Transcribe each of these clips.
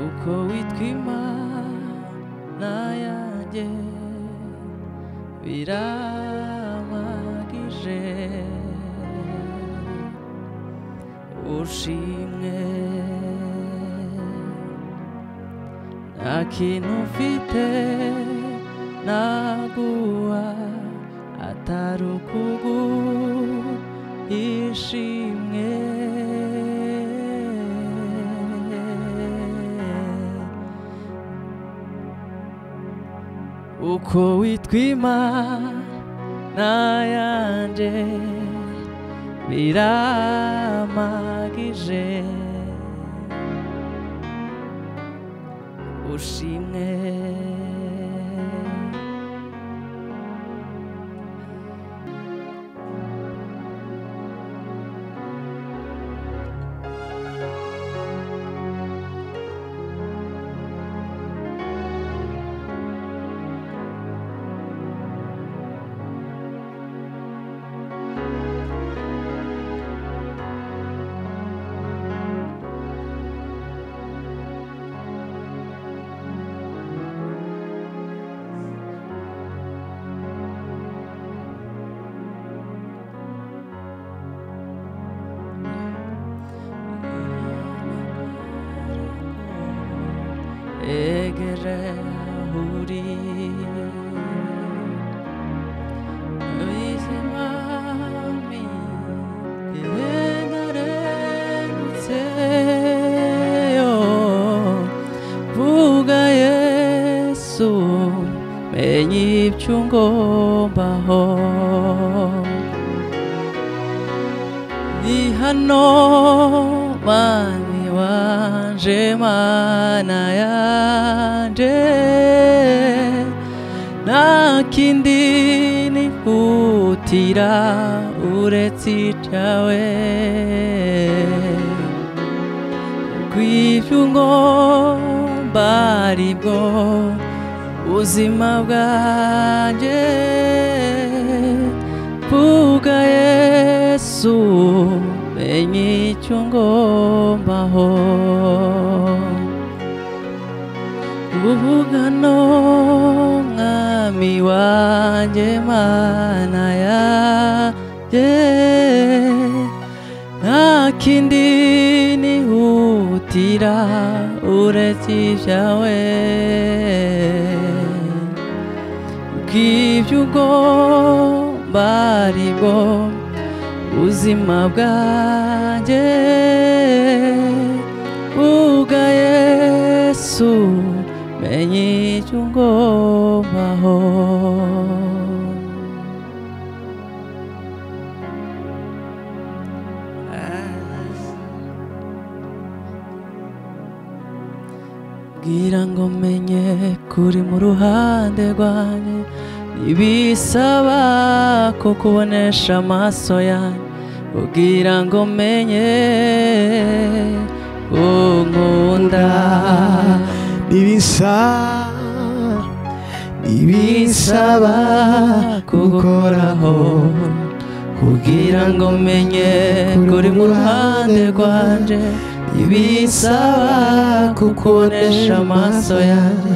uko witwa Imana yanjye biramagije ushimwe nta kintu mfite naguha atari ukuguha ishimwe uko witwa Imana yanjye biramagije ushimwe egere uri izimami enaremutseyo vuga Yesu menye ibyo ngombaho ni hano mani wanje Mana yanje nta kindi nihutira uretse icyawe kw'ibyo ungomba aribwo buzima bwanjye vuga Yesu menye icyo ngombaho vuga no mwami wanjye Mana yanjye nta kindi nihutira uretse ibyawe bw'ibyo ugomba aribwo ubuzima bwanjye vuga Yesu menye icyo ngombaho bwira ngo menye kuri mu ruhande rwanjye ibisaba ko kubonesha amaso yanjye ubwira ngo menye unkunda nibisaba kugukoraho ubwira ngo menye kuri mu ruhande rwanje ibisaba kukubonesha amaso yanjye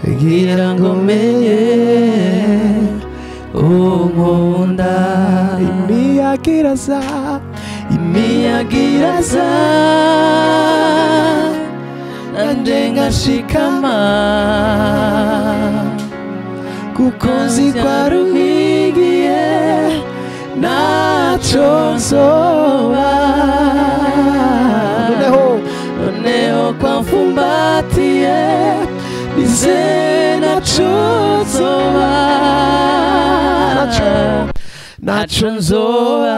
ubwira ngo menye unkunda imiyagiraza nanje ngashikama kuko nzi ko aruhigiye naco nzoba noneho kwamfumbatiye nize naco nzoba naco nzoba